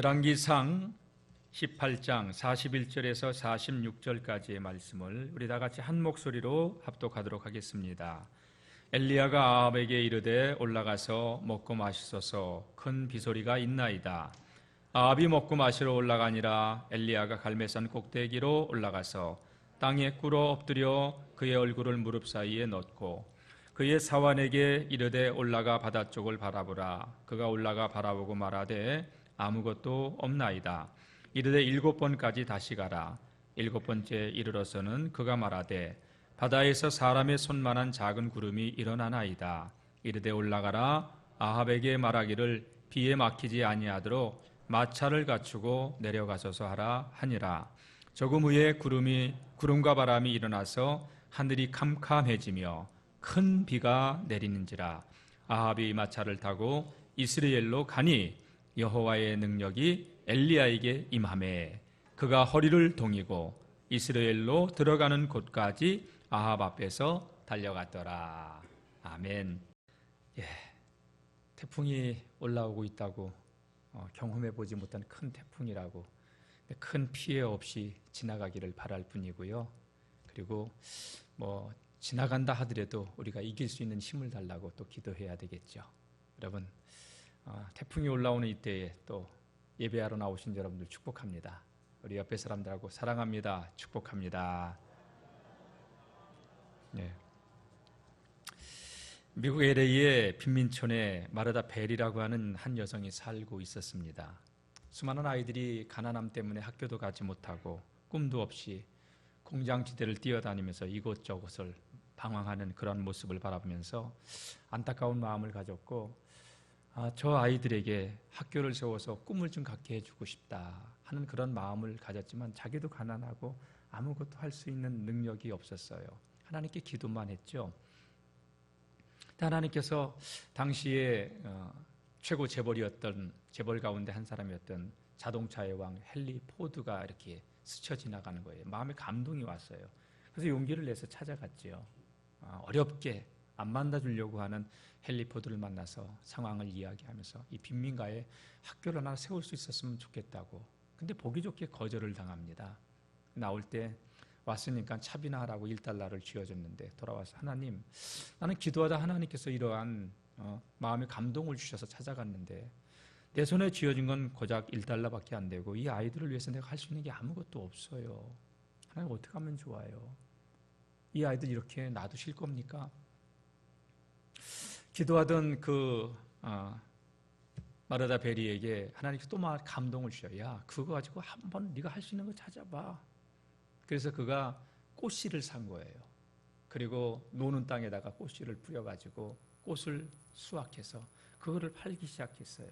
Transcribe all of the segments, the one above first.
열왕기상 18장 41절에서 46절까지의 말씀을 우리 다 같이 한 목소리로 합독하도록 하겠습니다. 엘리야가 아합에게 이르되 올라가서 먹고 마시소서, 큰 비소리가 있나이다. 아합이 먹고 마시러 올라가니라. 엘리야가 갈멜산 꼭대기로 올라가서 땅에 꿇어 엎드려 그의 얼굴을 무릎 사이에 넣고 그의 사환에게 이르되 올라가 바다 쪽을 바라보라. 그가 올라가 바라보고 말하되 아무것도 없나이다. 이르되 7번까지 다시 가라. 7번째 이르러서는 그가 말하되 바다에서 사람의 손만한 작은 구름이 일어나나이다. 이르되 올라가라. 아합에게 말하기를 비에 막히지 아니하도록 마차를 갖추고 내려가소서 하라 하니라. 조금 후에 구름과 바람이 일어나서 하늘이 캄캄해지며 큰 비가 내리는지라. 아합이 마차를 타고 이스라엘로 가니 여호와의 능력이 엘리야에게 임하매 그가 허리를 동이고 이스라엘로 들어가는 곳까지 아합 앞에서 달려갔더라. 아멘. 태풍이 올라오고 있다고 경험해 보지 못한 큰 태풍이라고, 큰 피해 없이 지나가기를 바랄 뿐이고요. 그리고 지나간다 하더라도 우리가 이길 수 있는 힘을 달라고 또 기도해야 되겠죠. 여러분, 태풍이 올라오는 이때에 또 예배하러 나오신 여러분들 축복합니다. 우리 옆에 사람들하고 사랑합니다, 축복합니다. 네. 미국 LA의 빈민촌에 마르다 벨이라고 하는 한 여성이 살고 있었습니다. 수많은 아이들이 가난함 때문에 학교도 가지 못하고 꿈도 없이 공장지대를 뛰어다니면서 이곳저곳을 방황하는 그런 모습을 바라보면서 안타까운 마음을 가졌고, 저 아이들에게 학교를 세워서 꿈을 좀 갖게 해주고 싶다 하는 그런 마음을 가졌지만 자기도 가난하고 아무것도 할 수 있는 능력이 없었어요. 하나님께 기도만 했죠. 하나님께서 당시에 최고 재벌 가운데 한 사람이었던 자동차의 왕 헨리 포드가 이렇게 스쳐 지나가는 거예요. 마음에 감동이 왔어요. 그래서 용기를 내서 찾아갔죠. 어렵게 안 만나주려고 하는 헨리 포드를 만나서 상황을 이야기하면서 이 빈민가에 학교를 하나 세울 수 있었으면 좋겠다고. 근데 보기 좋게 거절을 당합니다. 나올 때 왔으니까 차비나 하라고 $1를 쥐어줬는데 돌아와서 하나님, 나는 기도하다 하나님께서 이러한 마음의 감동을 주셔서 찾아갔는데 내 손에 쥐어진 건 고작 $1밖에 안 되고 이 아이들을 위해서 내가 할 수 있는 게 아무것도 없어요. 하나님, 어떻게 하면 좋아요? 이 아이들 이렇게 놔두실 겁니까? 기도하던 그 마르다 베리에게 하나님께서 또 감동을 주셔요. 야, 그거 가지고 한번 네가 할 수 있는 거 찾아봐. 그래서 그가 꽃씨를 산 거예요. 그리고 노는 땅에다가 꽃씨를 뿌려가지고 꽃을 수확해서 그거를 팔기 시작했어요.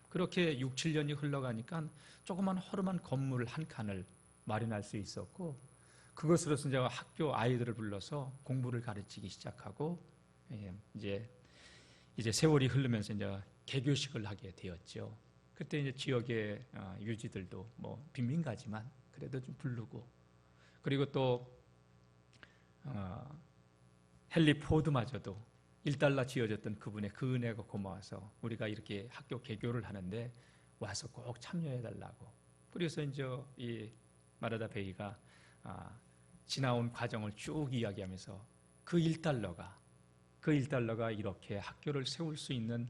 그렇게 6, 7년이 흘러가니까 조그만 허름한 건물 한 칸을 마련할 수 있었고, 그것으로서 이제 학교 아이들을 불러서 공부를 가르치기 시작하고, 이제 세월이 흐르면서 이제 개교식을 하게 되었죠. 그때 이제 지역의 유지들도 빈민가지만 그래도 좀 부르고, 그리고 또 헨리 포드마저도 $1 쥐어줬던 그분의 그 은혜가 고마워서 우리가 이렇게 학교 개교를 하는데 와서 꼭 참여해달라고. 그래서 이제 이 마르다 베이가 지나온 과정을 쭉 이야기하면서 그 $1가 이렇게 학교를 세울 수 있는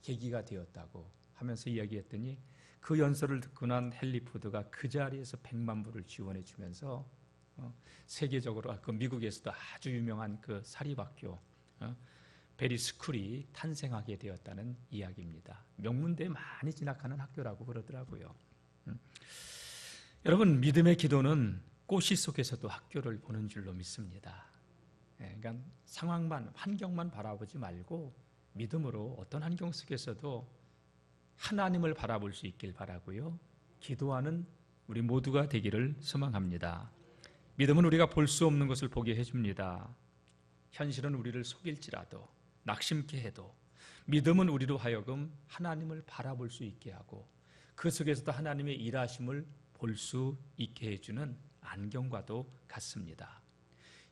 계기가 되었다고 하면서 이야기했더니, 그 연설을 듣고 난 헨리 포드가 그 자리에서 100만 불을 지원해 주면서 세계적으로 그 미국에서도 아주 유명한 그 사립학교 베리 스쿨이 탄생하게 되었다는 이야기입니다. 명문대에 많이 진학하는 학교라고 그러더라고요. 여러분, 믿음의 기도는 꽃씨 속에서도 학교를 보는 줄로 믿습니다. 그러니까 상황만, 환경만 바라보지 말고 믿음으로 어떤 환경 속에서도 하나님을 바라볼 수 있길 바라고요. 기도하는 우리 모두가 되기를 소망합니다. 믿음은 우리가 볼 수 없는 것을 보게 해줍니다. 현실은 우리를 속일지라도, 낙심케 해도 믿음은 우리로 하여금 하나님을 바라볼 수 있게 하고 그 속에서도 하나님의 일하심을 볼 수 있게 해주는 안경과도 같습니다.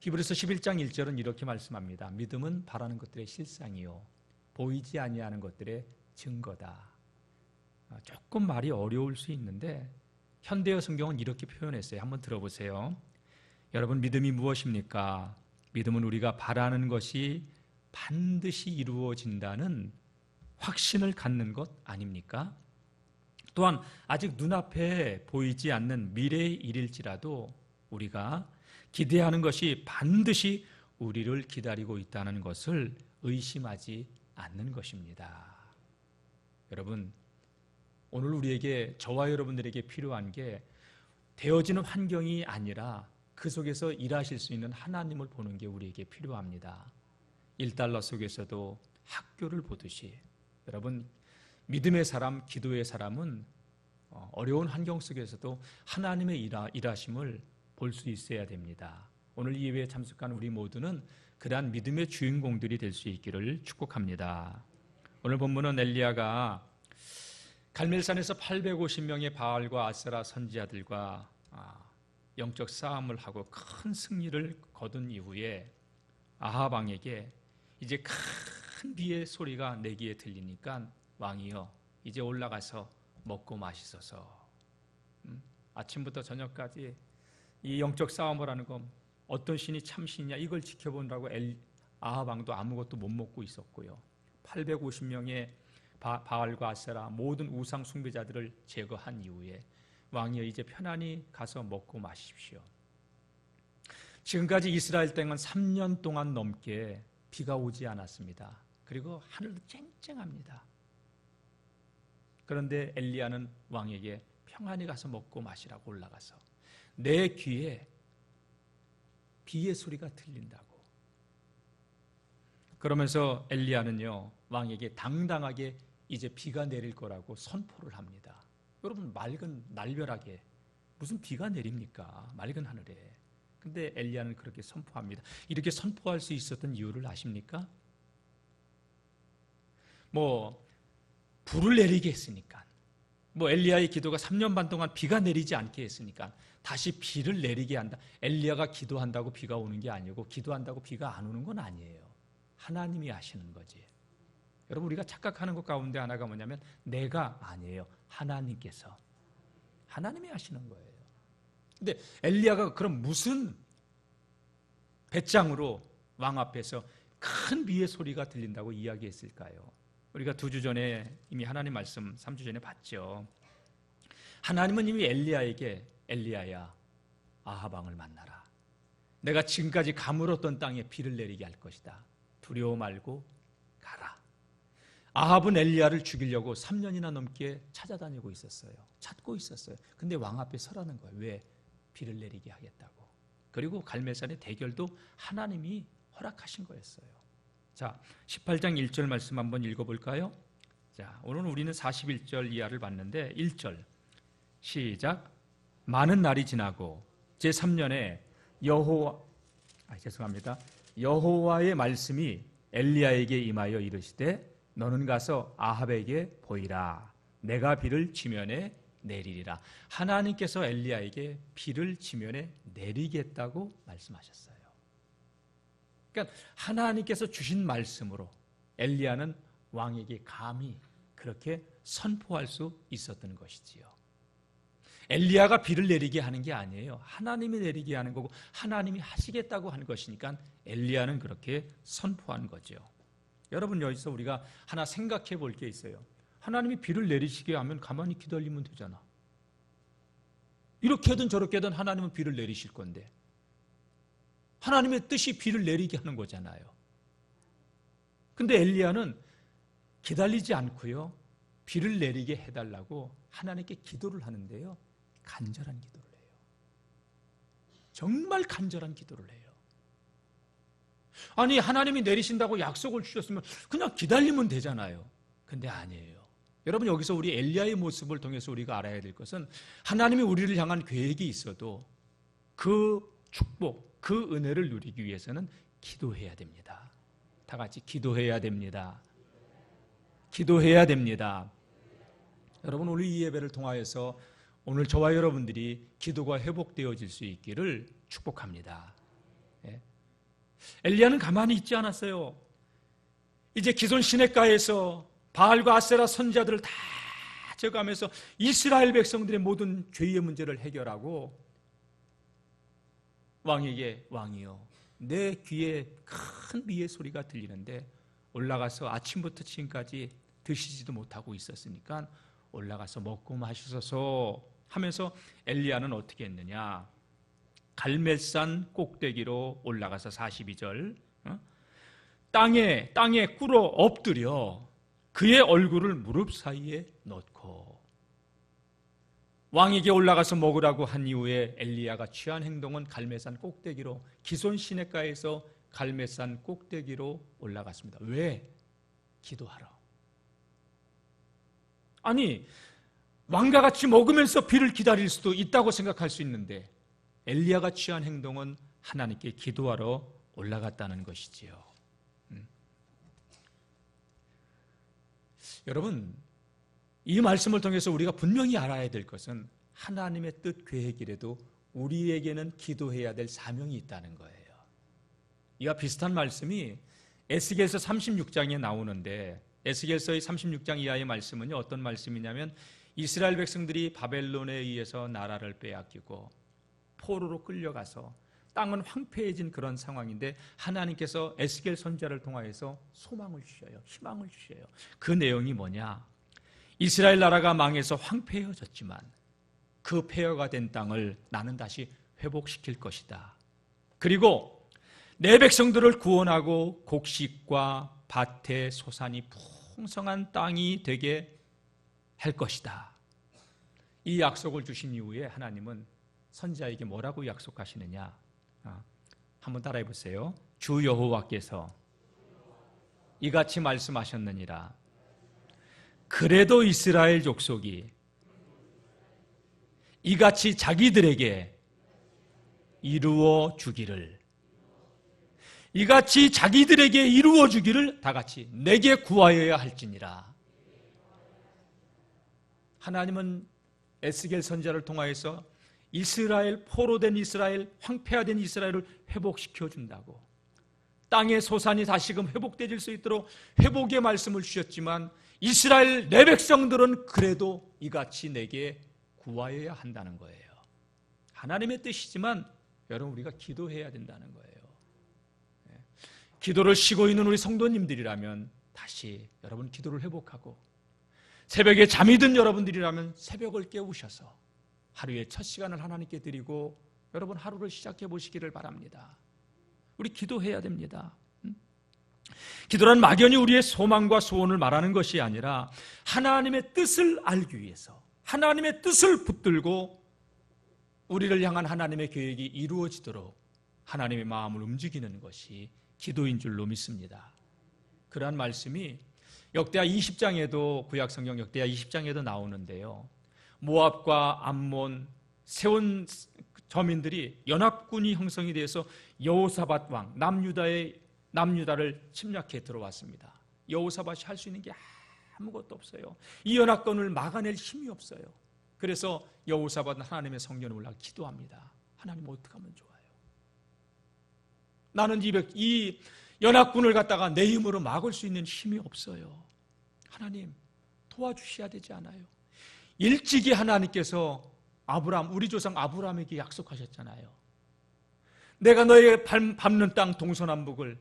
히브리서 11장 1절은 이렇게 말씀합니다. 믿음은 바라는 것들의 실상이요 보이지 아니하는 것들의 증거다. 조금 말이 어려울 수 있는데 현대어 성경은 이렇게 표현했어요. 한번 들어보세요. 여러분, 믿음이 무엇입니까? 믿음은 우리가 바라는 것이 반드시 이루어진다는 확신을 갖는 것 아닙니까? 또한 아직 눈앞에 보이지 않는 미래의 일일지라도 우리가 기대하는 것이 반드시 우리를 기다리고 있다는 것을 의심하지 않는 것입니다. 여러분, 오늘 우리에게, 저와 여러분들에게 필요한 게 되어지는 환경이 아니라 그 속에서 일하실 수 있는 하나님을 보는 게 우리에게 필요합니다. 1달러 속에서도 학교를 보듯이 여러분, 믿음의 사람, 기도의 사람은 어려운 환경 속에서도 하나님의 일하심을 볼 수 있어야 됩니다. 오늘 이 예배에 참석한 우리 모두는 그러한 믿음의 주인공들이 될 수 있기를 축복합니다. 오늘 본문은 엘리야가 갈멜산에서 850명의 바알과 아세라 선지자들과 영적 싸움을 하고 큰 승리를 거둔 이후에 아합 왕에게 이제 큰 비의 소리가 내기에 들리니까 왕이여 이제 올라가서 먹고 마시소서. 아침부터 저녁까지 이 영적 싸움을 하는 건 어떤 신이 참신이냐 이걸 지켜보느라고 아합 왕도 아무것도 못 먹고 있었고요. 850명의 바알과 아세라 모든 우상 숭배자들을 제거한 이후에 왕이여 이제 편안히 가서 먹고 마십시오. 지금까지 이스라엘 땅은 3년 동안 넘게 비가 오지 않았습니다. 그리고 하늘도 쨍쨍합니다. 그런데 엘리야는 왕에게 평안히 가서 먹고 마시라고 올라가서 내 귀에 비의 소리가 들린다고. 그러면서 엘리야는요 왕에게 당당하게 이제 비가 내릴 거라고 선포를 합니다. 여러분, 맑은 날벼락에 무슨 비가 내립니까? 맑은 하늘에. 근데 엘리야는 그렇게 선포합니다. 이렇게 선포할 수 있었던 이유를 아십니까? 불을 내리게 했으니까, 엘리야의 기도가 3년 반 동안 비가 내리지 않게 했으니까 다시 비를 내리게 한다. 엘리야가 기도한다고 비가 오는 게 아니고 기도한다고 비가 안 오는 건 아니에요. 하나님이 하시는 거지. 여러분, 우리가 착각하는 것 가운데 하나가 뭐냐면 내가 아니에요. 하나님께서. 하나님이 하시는 거예요. 근데 엘리야가 그럼 무슨 배짱으로 왕 앞에서 큰 비의 소리가 들린다고 이야기했을까요? 우리가 2주 전에 이미 하나님 말씀 3주 전에 봤죠. 하나님은 이미 엘리야에게 엘리야야 아합 왕을 만나라. 내가 지금까지 가물었던 땅에 비를 내리게 할 것이다. 두려워 말고 가라. 아합은 엘리야를 죽이려고 3년이나 넘게 찾아다니고 있었어요. 찾고 있었어요. 근데 왕 앞에 서라는 거예요. 왜? 비를 내리게 하겠다고. 그리고 갈멜산의 대결도 하나님이 허락하신 거였어요. 자, 18장 1절 말씀 한번 읽어볼까요? 자, 오늘 우리는 41절 이하를 봤는데 1절 시작. 많은 날이 지나고 제3년에 여호와의 말씀이 엘리야에게 임하여 이르시되 너는 가서 아합에게 보이라. 내가 비를 지면에 내리리라. 하나님께서 엘리야에게 비를 지면에 내리겠다고 말씀하셨어요. 그러니까 하나님께서 주신 말씀으로 엘리야는 왕에게 감히 그렇게 선포할 수 있었던 것이지요. 엘리야가 비를 내리게 하는 게 아니에요. 하나님이 내리게 하는 거고 하나님이 하시겠다고 하는 것이니까 엘리야는 그렇게 선포한 거죠. 여러분, 여기서 우리가 하나 생각해 볼 게 있어요. 하나님이 비를 내리시게 하면 가만히 기다리면 되잖아. 이렇게든 저렇게든 하나님은 비를 내리실 건데 하나님의 뜻이 비를 내리게 하는 거잖아요. 근데 엘리야는 기다리지 않고요 비를 내리게 해달라고 하나님께 기도를 하는데요 간절한 기도를 해요. 정말 간절한 기도를 해요. 아니, 하나님이 내리신다고 약속을 주셨으면 그냥 기다리면 되잖아요. 근데 아니에요. 여러분, 여기서 우리 엘리야의 모습을 통해서 우리가 알아야 될 것은 하나님이 우리를 향한 계획이 있어도 그 축복, 그 은혜를 누리기 위해서는 기도해야 됩니다. 다 같이 기도해야 됩니다. 기도해야 됩니다. 여러분, 오늘 이 예배를 통하여서 오늘 저와 여러분들이 기도가 회복되어질 수 있기를 축복합니다. 엘리야는 가만히 있지 않았어요. 이제 기손 시냇가에서 바알과 아세라 선지자들을 다 합쳐가면서 이스라엘 백성들의 모든 죄의 문제를 해결하고 왕에게 왕이여 내 귀에 큰 비의 소리가 들리는데 올라가서 아침부터 지금까지 드시지도 못하고 있었으니까 올라가서 먹고 마시소서 하면서 엘리야는 어떻게 했느냐, 갈멜산 꼭대기로 올라가서 42절 땅에 꿇어 엎드려 그의 얼굴을 무릎 사이에 넣고, 왕에게 올라가서 먹으라고 한 이후에 엘리야가 취한 행동은 갈멜산 꼭대기로, 기손 시내가에서 갈멜산 꼭대기로 올라갔습니다. 왜? 기도하러. 아니, 왕과 같이 먹으면서 비를 기다릴 수도 있다고 생각할 수 있는데 엘리야가 취한 행동은 하나님께 기도하러 올라갔다는 것이지요. 여러분, 이 말씀을 통해서 우리가 분명히 알아야 될 것은 하나님의 뜻 계획이라도 우리에게는 기도해야 될 사명이 있다는 거예요. 이와 비슷한 말씀이 에스겔서 36장에 나오는데, 에스겔서의 36장 이하의 말씀은요, 어떤 말씀이냐면 이스라엘 백성들이 바벨론에 의해서 나라를 빼앗기고 포로로 끌려가서 땅은 황폐해진 그런 상황인데 하나님께서 에스겔 선지자를 통하여서 소망을 주셔요. 희망을 주셔요. 그 내용이 뭐냐? 이스라엘 나라가 망해서 황폐해졌지만 그 폐허가 된 땅을 나는 다시 회복시킬 것이다. 그리고 내 백성들을 구원하고 곡식과 밭의 소산이 풍성한 땅이 되게 할 것이다. 이 약속을 주신 이후에 하나님은 선지자에게 뭐라고 약속하시느냐? 한번 따라해 보세요. 주 여호와께서 이같이 말씀하셨느니라. 그래도 이스라엘 족속이 이같이 자기들에게 이루어 주기를, 이같이 자기들에게 이루어 주기를 다 같이 내게 구하여야 할지니라. 하나님은 에스겔 선지자를 통하여서 이스라엘, 포로된 이스라엘, 황폐화된 이스라엘을 회복시켜 준다고, 땅의 소산이 다시금 회복되질 수 있도록 회복의 말씀을 주셨지만 이스라엘 내 백성들은 그래도 이같이 내게 구하여야 한다는 거예요. 하나님의 뜻이지만 여러분, 우리가 기도해야 된다는 거예요. 기도를 쉬고 있는 우리 성도님들이라면 다시 여러분 기도를 회복하고, 새벽에 잠이 든 여러분들이라면 새벽을 깨우셔서 하루의 첫 시간을 하나님께 드리고 여러분 하루를 시작해 보시기를 바랍니다. 우리 기도해야 됩니다. 기도란 막연히 우리의 소망과 소원을 말하는 것이 아니라 하나님의 뜻을 알기 위해서, 하나님의 뜻을 붙들고 우리를 향한 하나님의 계획이 이루어지도록 하나님의 마음을 움직이는 것이 기도인 줄로 믿습니다. 그러한 말씀이 역대하 20장에도, 구약성경 역대하 20장에도 나오는데요, 모압과 암몬, 세온 저민들이 연합군이 형성이 되어서 여호사밧 왕, 남유다를 침략해 들어왔습니다. 여호사밧이 할 수 있는 게 아무것도 없어요. 이 연합군을 막아낼 힘이 없어요. 그래서 여호사밧은 하나님의 성전에 올라가 기도합니다. 하나님, 어떻게 하면 좋아요? 나는 이 연합군을 갖다가 내 힘으로 막을 수 있는 힘이 없어요. 하나님, 도와주셔야 되지 않아요? 일찍이 하나님께서 우리 조상 아브라함에게 약속하셨잖아요. 내가 너에게 밟는 땅 동서남북을,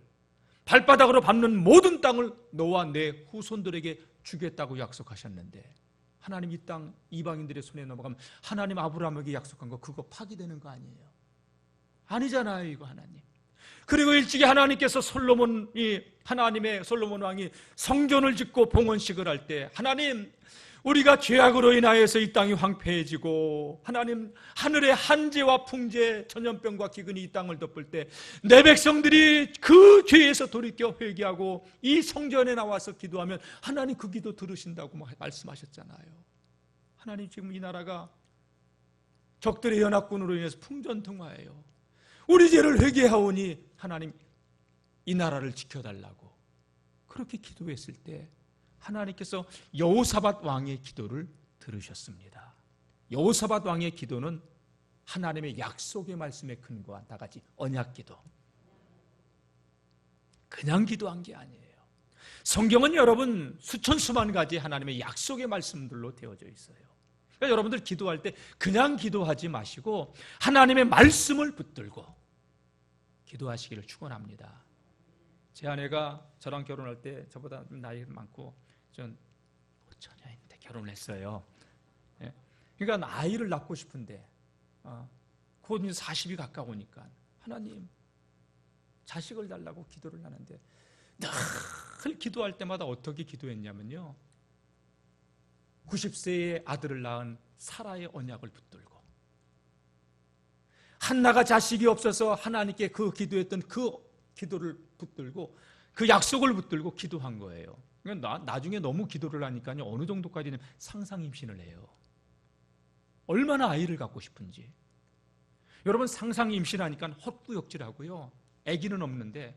발바닥으로 밟는 모든 땅을 너와 내 후손들에게 주겠다고 약속하셨는데 하나님 이 땅 이방인들의 손에 넘어가면 하나님 아브라함에게 약속한 거 그거 파기되는 거 아니에요? 아니잖아요, 이거 하나님. 그리고 일찍이 하나님께서 하나님의 솔로몬 왕이 성전을 짓고 봉헌식을 할 때, 하나님, 우리가 죄악으로 인하여서 이 땅이 황폐해지고 하나님, 하늘의 한재와 풍재, 전염병과 기근이 이 땅을 덮을 때 내 백성들이 그 죄에서 돌이켜 회개하고 이 성전에 나와서 기도하면 하나님 그 기도 들으신다고 말씀하셨잖아요. 하나님, 지금 이 나라가 적들의 연합군으로 인해서 풍전등화해요. 우리 죄를 회개하오니 하나님 이 나라를 지켜달라고 그렇게 기도했을 때 하나님께서 여호사밧 왕의 기도를 들으셨습니다. 여호사밧 왕의 기도는 하나님의 약속의 말씀에 근거한 다같이 언약기도, 그냥 기도한 게 아니에요. 성경은 여러분 수천 수만 가지 하나님의 약속의 말씀들로 되어져 있어요. 그러니까 여러분들 기도할 때 그냥 기도하지 마시고 하나님의 말씀을 붙들고 기도하시기를 축원합니다. 제 아내가 저랑 결혼할 때 저보다 나이 많고 전 처녀인데 결혼을 했어요. 그러니까 아이를 낳고 싶은데 곧 이제 40이 가까우니까 하나님 자식을 달라고 기도를 하는데 늘 기도할 때마다 어떻게 기도했냐면요, 90세의 아들을 낳은 사라의 언약을 붙들고, 한나가 자식이 없어서 하나님께 그 기도했던 그 기도를 붙들고 그 약속을 붙들고 기도한 거예요. 그러니까 나중에 너무 기도를 하니까요, 어느 정도까지는 상상 임신을 해요. 얼마나 아이를 갖고 싶은지. 여러분, 상상 임신하니까 헛구역질하고요, 아기는 없는데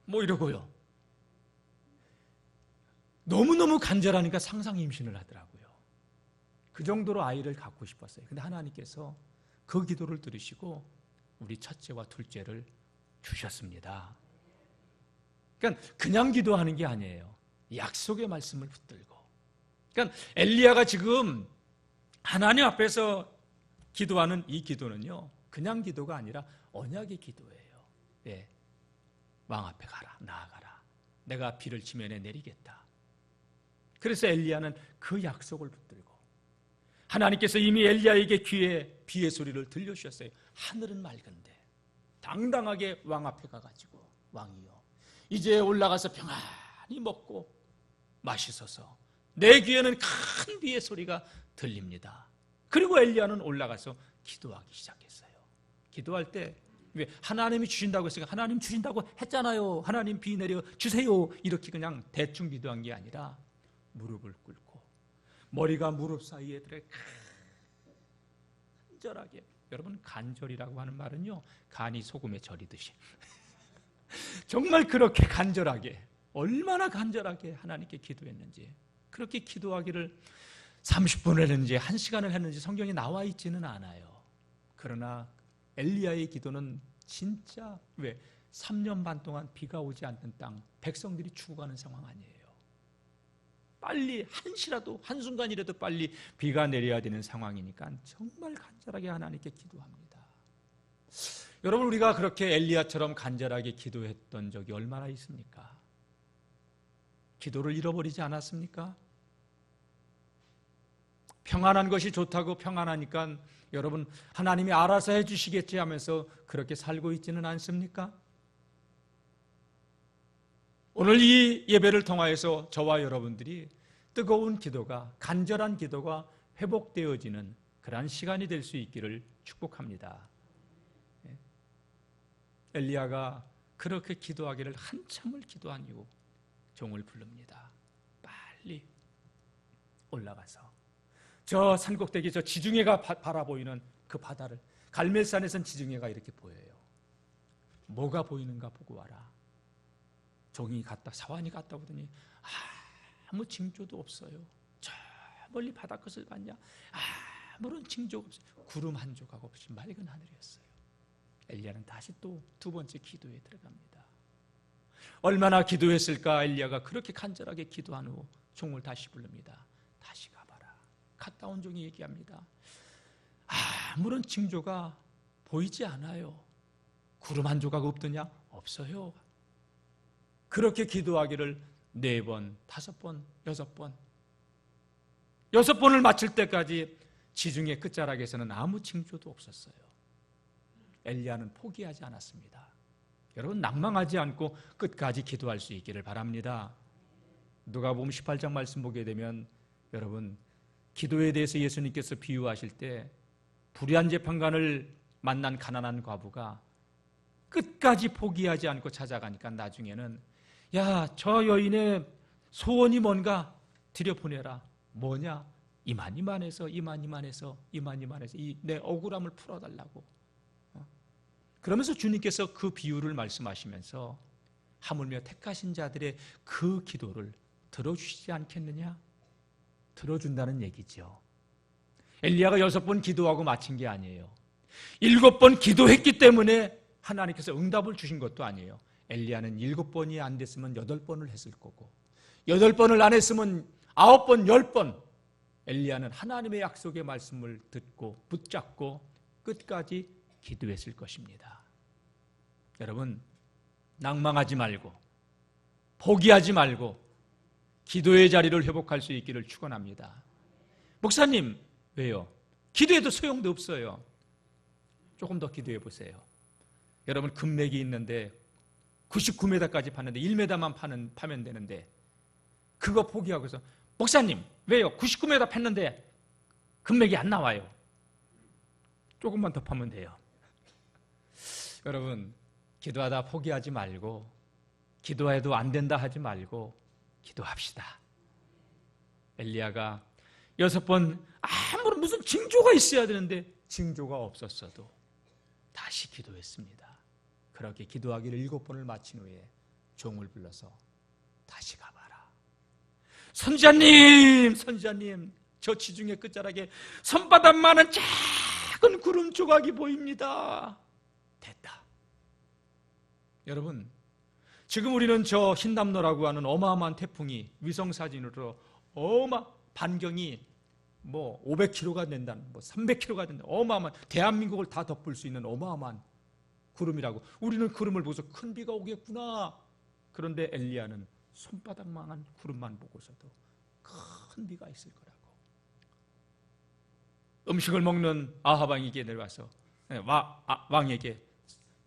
뭐 이러고요, 너무너무 간절하니까 상상 임신을 하더라고요. 그 정도로 아이를 갖고 싶었어요. 근데 하나님께서 그 기도를 들으시고 우리 첫째와 둘째를 주셨습니다. 그러니까 그냥 기도하는 게 아니에요. 약속의 말씀을 붙들고. 그러니까 엘리야가 지금 하나님 앞에서 기도하는 이 기도는요, 그냥 기도가 아니라 언약의 기도예요. 예. 왕 앞에 가라, 나아가라. 내가 비를 지면에 내리겠다. 그래서 엘리야는 그 약속을 붙들고, 하나님께서 이미 엘리야에게 귀에 비의 소리를 들려주셨어요. 하늘은 맑은데 당당하게 왕 앞에 가가지고, 왕이여, 이제 올라가서 평안히 먹고 마시소서. 내 귀에는 큰 비의 소리가 들립니다. 그리고 엘리야는 올라가서 기도하기 시작했어요. 기도할 때 왜 하나님이 주신다고 했으니까 하나님 주신다고 했잖아요, 하나님 비 내려 주세요, 이렇게 그냥 대충 기도한 게 아니라 무릎을 꿇고 머리가 무릎 사이에 들어 간절하게. 여러분, 간절이라고 하는 말은요, 간이 소금에 절이듯이 정말 그렇게 간절하게, 얼마나 간절하게 하나님께 기도했는지. 그렇게 기도하기를 30분을 했는지 1시간을 했는지 성경에 나와 있지는 않아요. 그러나 엘리야의 기도는 진짜, 왜 3년 반 동안 비가 오지 않는 땅, 백성들이 죽어가는 상황 아니에요. 빨리 한시라도, 한순간이라도 빨리 비가 내려야 되는 상황이니까 정말 간절하게 하나님께 기도합니다. 여러분, 우리가 그렇게 엘리야처럼 간절하게 기도했던 적이 얼마나 있습니까? 기도를 잃어버리지 않았습니까? 평안한 것이 좋다고 평안하니까 여러분, 하나님이 알아서 해주시겠지 하면서 그렇게 살고 있지는 않습니까? 오늘 이 예배를 통하여서 저와 여러분들이 뜨거운 기도가, 간절한 기도가 회복되어지는 그러한 시간이 될 수 있기를 축복합니다. 엘리야가 그렇게 기도하기를 한참을 기도한 이후 종을 부릅니다. 빨리 올라가서 저 산꼭대기, 저 지중해가 바라보이는 그 바다를, 갈멜산에선 지중해가 이렇게 보여요. 뭐가 보이는가 보고 와라. 종이 갔다, 사환이 갔다 오더니 아무 징조도 없어요. 저 멀리 바닷것을 봤냐? 아무런 징조가 없어요. 구름 한 조각 없이 맑은 하늘이었어요. 엘리야는 다시 또 두 번째 기도에 들어갑니다. 얼마나 기도했을까? 엘리야가 그렇게 간절하게 기도한 후 종을 다시 부릅니다. 다시 가봐라. 갔다 온 종이 얘기합니다. 아무런 징조가 보이지 않아요. 구름 한 조각 없더냐? 없어요. 그렇게 기도하기를 4번, 5번, 6번, 6번을 마칠 때까지 지중해 끝자락에서는 아무 징조도 없었어요. 엘리야는 포기하지 않았습니다. 여러분, 낭망하지 않고 끝까지 기도할 수 있기를 바랍니다. 누가복음 18장 말씀 보게 되면, 여러분, 기도에 대해서 예수님께서 비유하실 때 불의한 재판관을 만난 가난한 과부가 끝까지 포기하지 않고 찾아가니까 나중에는, 야, 저 여인의 소원이 뭔가 들여보내라. 뭐냐? 이만해서 이 내 억울함을 풀어달라고. 그러면서 주님께서 그 비유를 말씀하시면서 하물며 택하신 자들의 그 기도를 들어주시지 않겠느냐? 들어준다는 얘기죠. 엘리야가 6번 기도하고 마친 게 아니에요. 7번 기도했기 때문에 하나님께서 응답을 주신 것도 아니에요. 엘리야는 7번이 안 됐으면 8번을 했을 거고 8번을 안 했으면 9번, 10번 엘리야는 하나님의 약속의 말씀을 듣고 붙잡고 끝까지 기도했을 것입니다. 여러분, 낭망하지 말고 포기하지 말고 기도의 자리를 회복할 수 있기를 축원합니다. 목사님, 왜요? 기도해도 소용도 없어요. 조금 더 기도해 보세요. 여러분, 금맥이 있는데 99m까지 파는데 1m만 파면 되는데 그거 포기하고서 목사님, 왜요? 99m 팠는데 금맥이 안 나와요. 조금만 더 파면 돼요. 여러분, 기도하다 포기하지 말고 기도해도 안 된다 하지 말고 기도합시다. 엘리야가 6번 아무런 무슨 징조가 있어야 되는데 징조가 없었어도 다시 기도했습니다. 그렇게 기도하기를 7번을 마친 후에 종을 불러서 다시 가봐라. 선지자님, 저 지중해 끝자락에 손바닥만한 작은 구름 조각이 보입니다. 됐다. 여러분, 지금 우리는 저 흰담노라고 하는 어마어마한 태풍이 위성사진으로 반경이 500km가 된다는 300km가 된다. 어마어마한 대한민국을 다 덮을 수 있는 어마어마한 구름이라고. 우리는 구름을 보고서 큰 비가 오겠구나. 그런데 엘리야는 손바닥만한 구름만 보고서도 큰 비가 있을 거라고. 음식을 먹는 아합 왕에게 내려와서 왕에게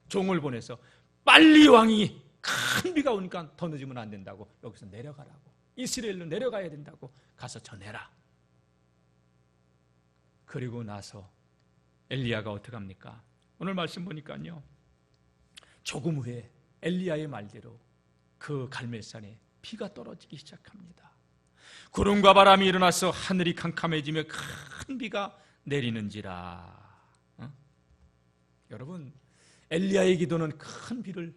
종을 보내서 빨리 왕이 큰 비가 오니까 더 늦으면 안 된다고 여기서 내려가라고. 이스라엘로 내려가야 된다고 가서 전해라. 그리고 나서 엘리야가 어떻게 합니까? 오늘 말씀 보니까요, 조금 후에 엘리야의 말대로 그 갈멜산에 비가 떨어지기 시작합니다. 구름과 바람이 일어나서 하늘이 캄캄해지며 큰 비가 내리는지라. 여러분, 엘리야의 기도는 큰 비를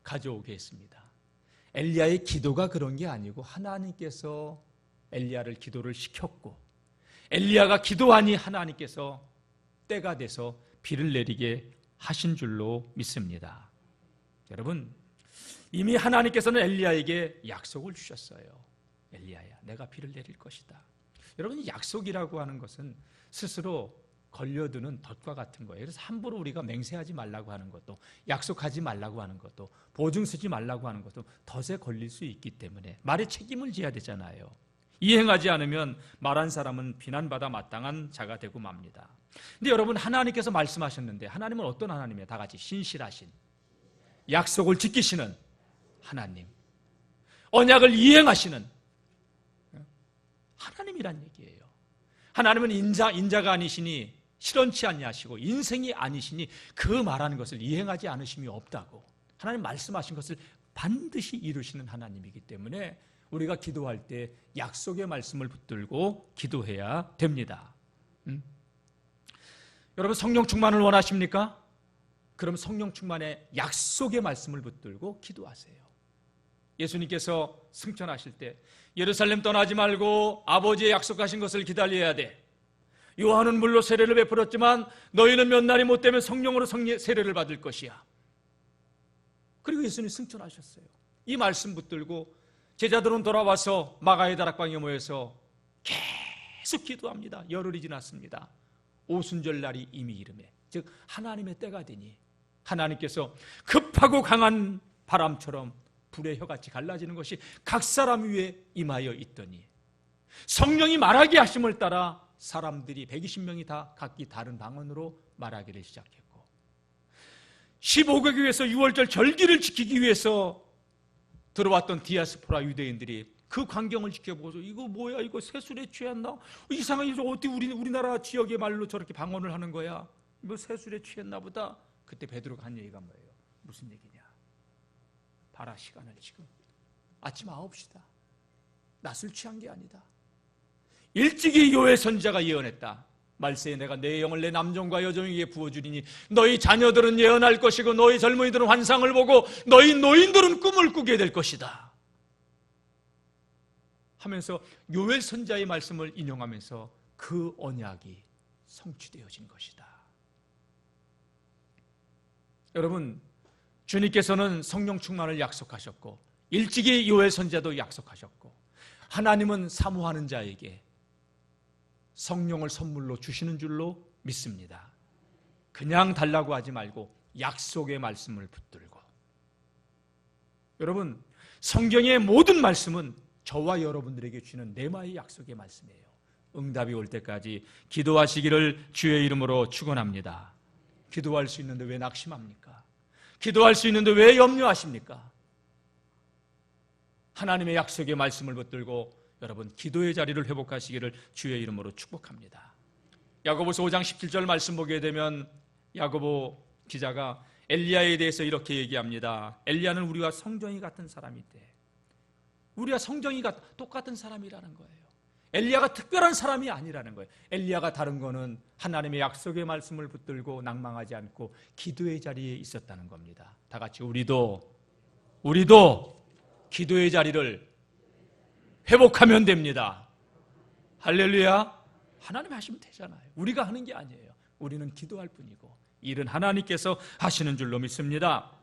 가져오게 했습니다. 엘리야의 기도가 그런 게 아니고 하나님께서 엘리야를 기도를 시켰고 엘리야가 기도하니 하나님께서 때가 돼서 비를 내리게 하신 줄로 믿습니다. 여러분, 이미 하나님께서는 엘리야에게 약속을 주셨어요. 엘리야야, 내가 비를 내릴 것이다. 여러분, 약속이라고 하는 것은 스스로 걸려드는 덫과 같은 거예요. 그래서 함부로 우리가 맹세하지 말라고 하는 것도, 약속하지 말라고 하는 것도, 보증 쓰지 말라고 하는 것도 덫에 걸릴 수 있기 때문에 말에 책임을 져야 되잖아요. 이행하지 않으면 말한 사람은 비난받아 마땅한 자가 되고 맙니다. 근데 여러분, 하나님께서 말씀하셨는데 하나님은 어떤 하나님이에요? 다 같이 신실하신, 약속을 지키시는 하나님, 언약을 이행하시는 하나님이란 얘기예요. 하나님은 인자가 아니시니 실언치 아니하시고 인생이 아니시니 그 말하는 것을 이행하지 않으심이 없다고. 하나님 말씀하신 것을 반드시 이루시는 하나님이기 때문에 우리가 기도할 때 약속의 말씀을 붙들고 기도해야 됩니다. 여러분, 성령 충만을 원하십니까? 그럼 성령 충만의 약속의 말씀을 붙들고 기도하세요. 예수님께서 승천하실 때 예루살렘 떠나지 말고 아버지의 약속하신 것을 기다려야 돼. 요한은 물로 세례를 베풀었지만 너희는 몇 날이 못 되면 성령으로 세례를 받을 것이야. 그리고 예수님이 승천하셨어요. 이 말씀 붙들고 제자들은 돌아와서 마가의 다락방에 모여서 계속 기도합니다. 열흘이 지났습니다. 오순절 날이 이미 이르매, 즉 하나님의 때가 되니 하나님께서 급하고 강한 바람처럼 불의 혀같이 갈라지는 것이 각 사람 위에 임하여 있더니 성령이 말하게 하심을 따라 사람들이 120명이 다 각기 다른 방언으로 말하기를 시작했고, 15개 교회에서 6월절 절기를 지키기 위해서 들어왔던 디아스포라 유대인들이 그 광경을 지켜보고서 이거 뭐야, 이거 세술에 취했나? 이상하게 어떻게 우리나라 지역의 말로 저렇게 방언을 하는 거야? 뭐 세술에 취했나 보다. 그때 베드로가 한 얘기가 뭐예요? 무슨 얘기냐? 봐라, 시간을 지금 아침 9시다. 낯을 취한 게 아니다. 일찍이 요엘 선지자가 예언했다. 말세에 내가 내 영을 내 남종과 여종에게 부어주리니 너희 자녀들은 예언할 것이고 너희 젊은이들은 환상을 보고 너희 노인들은 꿈을 꾸게 될 것이다 하면서 요엘 선지자의 말씀을 인용하면서 그 언약이 성취되어진 것이다. 여러분, 주님께서는 성령 충만을 약속하셨고 일찍이 요엘 선지자도 약속하셨고 하나님은 사모하는 자에게 성령을 선물로 주시는 줄로 믿습니다. 그냥 달라고 하지 말고 약속의 말씀을 붙들고. 여러분, 성경의 모든 말씀은 저와 여러분들에게 주는 내마의 약속의 말씀이에요. 응답이 올 때까지 기도하시기를 주의 이름으로 축원합니다. 기도할 수 있는데 왜 낙심합니까? 기도할 수 있는데 왜 염려하십니까? 하나님의 약속의 말씀을 붙들고 여러분 기도의 자리를 회복하시기를 주의 이름으로 축복합니다. 야고보서 5장 17절 말씀 보게 되면 야고보 기자가 엘리야에 대해서 이렇게 얘기합니다. 엘리야는 우리와 성정이 같은 사람인데, 우리와 성정이 똑같은 사람이라는 거예요. 엘리야가 특별한 사람이 아니라는 거예요. 엘리야가 다른 거는 하나님의 약속의 말씀을 붙들고 낭망하지 않고 기도의 자리에 있었다는 겁니다. 다 같이 우리도 기도의 자리를 회복하면 됩니다. 할렐루야. 하나님 하시면 되잖아요. 우리가 하는 게 아니에요. 우리는 기도할 뿐이고 일은 하나님께서 하시는 줄로 믿습니다.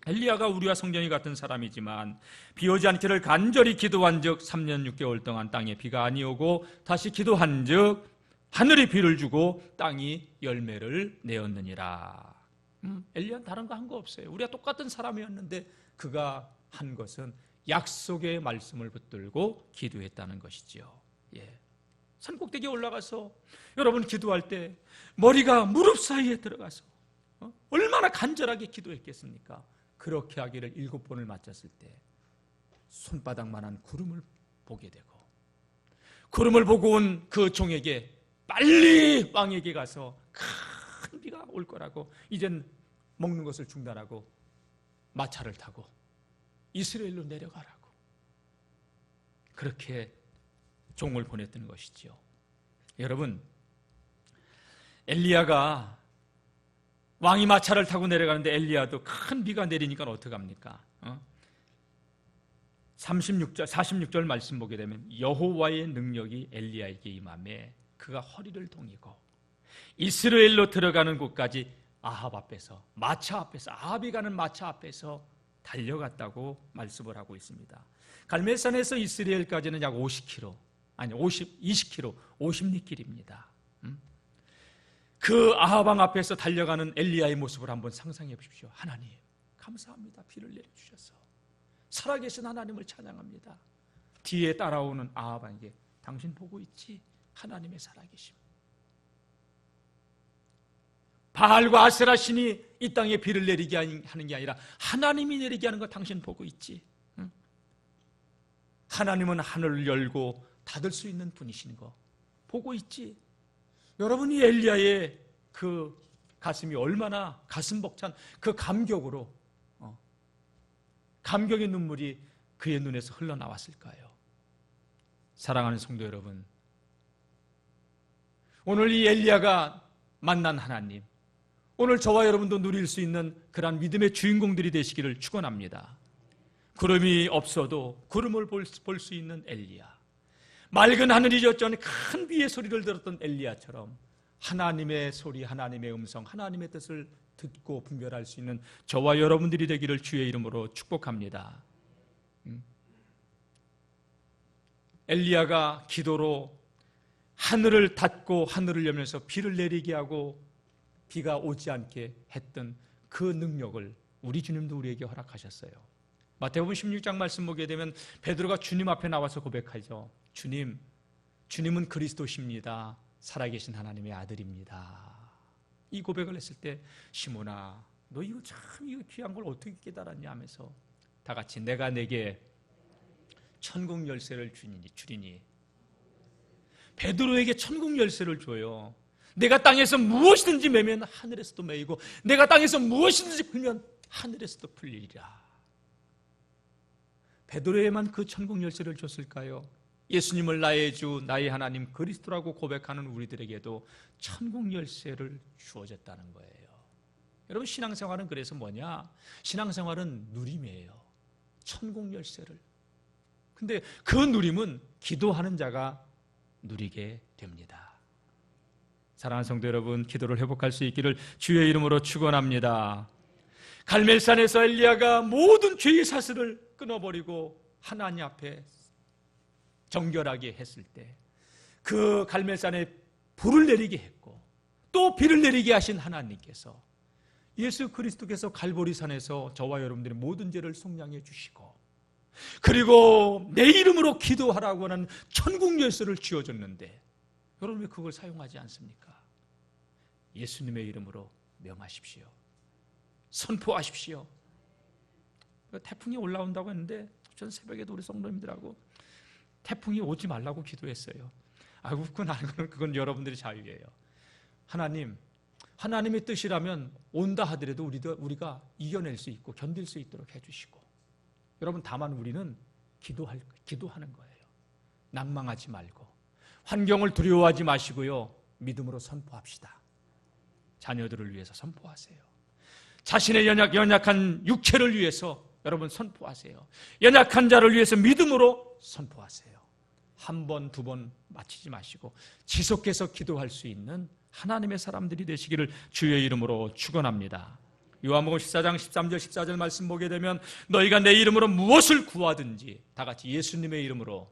엘리야가 우리와 성전이 같은 사람이지만 비 오지 않기를 간절히 기도한 즉 3년 6개월 동안 땅에 비가 아니오고 다시 기도한 즉 하늘이 비를 주고 땅이 열매를 내었느니라. 엘리야는 다른 거 한 거 없어요. 우리가 똑같은 사람이었는데 그가 한 것은 약속의 말씀을 붙들고 기도했다는 것이죠. 산꼭대기에 올라가서 여러분 기도할 때 머리가 무릎 사이에 들어가서 얼마나 간절하게 기도했겠습니까? 그렇게 하기를 7번을 마쳤을 때 손바닥만한 구름을 보게 되고, 구름을 보고 온 그 종에게 빨리 왕에게 가서 큰 비가 올 거라고, 이젠 먹는 것을 중단하고 마차를 타고 이스라엘로 내려가라고 그렇게 종을 보냈던 것이지요. 여러분, 엘리야가 왕이 마차를 타고 내려가는데 엘리야도 큰 비가 내리니까 어떡합니까? 46절 말씀 보게 되면 여호와의 능력이 엘리야에게 임하매 그가 허리를 동이고 이스라엘로 들어가는 곳까지 아합 앞에서, 마차 앞에서, 아합이 가는 마차 앞에서 달려갔다고 말씀을 하고 있습니다. 갈멜산에서 이스라엘까지는 약 20km, 20km, 50리길입니다. 그 아합왕 앞에서 달려가는 엘리야의 모습을 한번 상상해 보십시오. 하나님 감사합니다. 비를 내려주셔서 살아계신 하나님을 찬양합니다. 뒤에 따라오는 아합왕에게 당신 보고 있지? 하나님의 살아계심. 바알과 아세라 신이 이 땅에 비를 내리게 하는 게 아니라 하나님이 내리게 하는 거 당신 보고 있지? 응? 하나님은 하늘을 열고 닫을 수 있는 분이신 거 보고 있지? 여러분이 엘리야의 그 가슴이 얼마나 가슴 벅찬 그 감격으로 감격의 눈물이 그의 눈에서 흘러나왔을까요? 사랑하는 성도 여러분, 오늘 이 엘리야가 만난 하나님, 오늘 저와 여러분도 누릴 수 있는 그러한 믿음의 주인공들이 되시기를 축원합니다. 구름이 없어도 구름을 볼 수 있는 엘리야, 맑은 하늘이 젖지 큰 비의 소리를 들었던 엘리야처럼 하나님의 소리, 하나님의 음성, 하나님의 뜻을 듣고 분별할 수 있는 저와 여러분들이 되기를 주의 이름으로 축복합니다. 엘리야가 기도로 하늘을 닫고 하늘을 열면서 비를 내리게 하고 비가 오지 않게 했던 그 능력을 우리 주님도 우리에게 허락하셨어요. 마태복음 16장 말씀 보게 되면 베드로가 주님 앞에 나와서 고백하죠. 주님은 그리스도십니다. 살아계신 하나님의 아들입니다. 이 고백을 했을 때 시몬아, 너 이거 참 이거 귀한 걸 어떻게 깨달았냐 하면서 다 같이 내가 내게 천국 열쇠를 주리니, 베드로에게 천국 열쇠를 줘요. 내가 땅에서 무엇이든지 매면 하늘에서도 매이고 내가 땅에서 무엇이든지 풀면 하늘에서도 풀리리라. 베드로에만 그 천국 열쇠를 줬을까요? 예수님을 나의 주, 나의 하나님 그리스도라고 고백하는 우리들에게도 천국 열쇠를 주어졌다는 거예요. 여러분, 신앙생활은 그래서 뭐냐? 신앙생활은 누림이에요. 천국 열쇠를. 근데 그 누림은 기도하는 자가 누리게 됩니다. 사랑하는 성도 여러분, 기도를 회복할 수 있기를 주의 이름으로 축원합니다. 갈멜산에서 엘리야가 모든 죄의 사슬을 끊어버리고 하나님 앞에 정결하게 했을 때 그 갈멜산에 불을 내리게 했고 또 비를 내리게 하신 하나님께서 예수 그리스도께서 갈보리산에서 저와 여러분들의 모든 죄를 속량해 주시고 그리고 내 이름으로 기도하라고 하는 천국 열쇠를 쥐어줬는데 여러분 왜 그걸 사용하지 않습니까? 예수님의 이름으로 명하십시오. 선포하십시오. 태풍이 올라온다고 했는데 전 새벽에도 우리 성도님들하고 태풍이 오지 말라고 기도했어요. 아이고 그건 여러분들의 자유예요. 하나님의 뜻이라면 온다 하더라도 우리가 이겨낼 수 있고 견딜 수 있도록 해주시고 여러분 다만 우리는 기도하는 거예요. 낭망하지 말고 환경을 두려워하지 마시고요. 믿음으로 선포합시다. 자녀들을 위해서 선포하세요. 자신의 연약한 육체를 위해서 여러분 선포하세요. 연약한 자를 위해서 믿음으로 선포하세요. 한 번, 두 번 마치지 마시고 지속해서 기도할 수 있는 하나님의 사람들이 되시기를 주의 이름으로 축원합니다. 요한복음 14장 13절 14절 말씀 보게 되면 너희가 내 이름으로 무엇을 구하든지 다 같이 예수님의 이름으로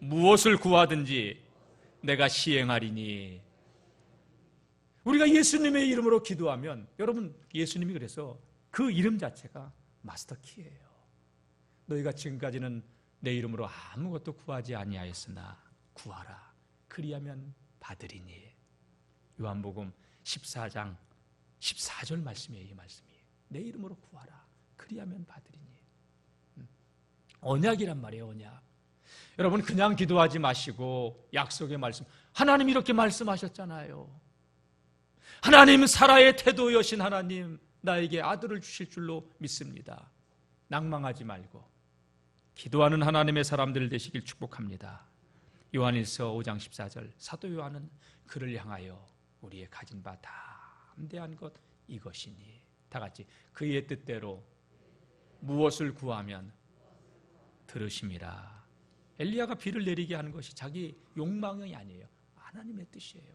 무엇을 구하든지 내가 시행하리니. 우리가 예수님의 이름으로 기도하면 여러분 예수님이 그래서 그 이름 자체가 마스터키예요. 너희가 지금까지는 내 이름으로 아무것도 구하지 아니하였으나 구하라 그리하면 받으리니. 요한복음 14장 14절 말씀이에요. 이 말씀이 내 이름으로 구하라 그리하면 받으리니. 언약이란 말이에요. 언약. 여러분 그냥 기도하지 마시고 약속의 말씀, 하나님 이렇게 말씀하셨잖아요. 하나님 사라의 태도여신 하나님 나에게 아들을 주실 줄로 믿습니다. 낭망하지 말고 기도하는 하나님의 사람들 되시길 축복합니다. 요한일서 5장 14절 사도 요한은 그를 향하여 우리의 가진 바 담대한 것 이것이니. 다 같이 그의 뜻대로 무엇을 구하면 들으심이라. 엘리야가 비를 내리게 하는 것이 자기 욕망이 아니에요. 하나님의 뜻이에요.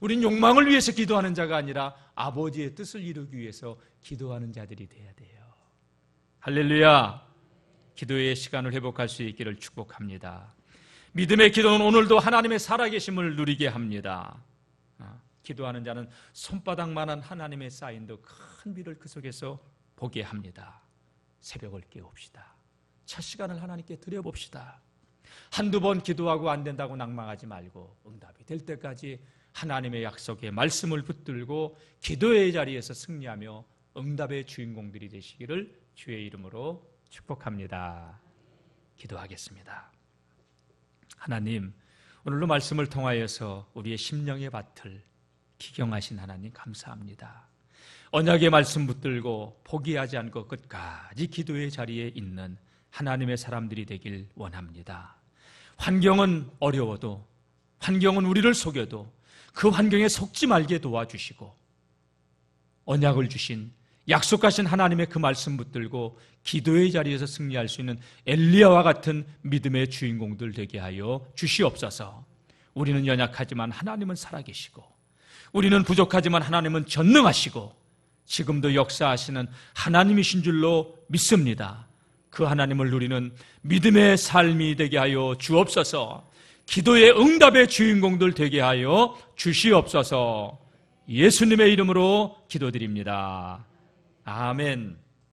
우린 욕망을 위해서 기도하는 자가 아니라 아버지의 뜻을 이루기 위해서 기도하는 자들이 돼야 돼요. 할렐루야. 기도의 시간을 회복할 수 있기를 축복합니다. 믿음의 기도는 오늘도 하나님의 살아계심을 누리게 합니다. 기도하는 자는 손바닥만한 하나님의 사인도 큰 비를 그 속에서 보게 합니다. 새벽을 깨웁시다. 첫 시간을 하나님께 드려봅시다. 한두 번 기도하고 안 된다고 낭망하지 말고 응답이 될 때까지 하나님의 약속에 말씀을 붙들고 기도의 자리에서 승리하며 응답의 주인공들이 되시기를 주의 이름으로 축복합니다. 기도하겠습니다. 하나님, 오늘도 말씀을 통하여서 우리의 심령의 밭을 기경하신 하나님 감사합니다. 언약의 말씀 붙들고 포기하지 않고 끝까지 기도의 자리에 있는 하나님의 사람들이 되길 원합니다. 환경은 어려워도, 환경은 우리를 속여도 그 환경에 속지 말게 도와주시고 언약을 주신 약속하신 하나님의 그 말씀 붙들고 기도의 자리에서 승리할 수 있는 엘리야와 같은 믿음의 주인공들 되게 하여 주시옵소서. 우리는 연약하지만 하나님은 살아계시고 우리는 부족하지만 하나님은 전능하시고 지금도 역사하시는 하나님이신 줄로 믿습니다. 그 하나님을 누리는 믿음의 삶이 되게 하여 주옵소서. 기도의 응답의 주인공들 되게 하여 주시옵소서. 예수님의 이름으로 기도드립니다. 아멘.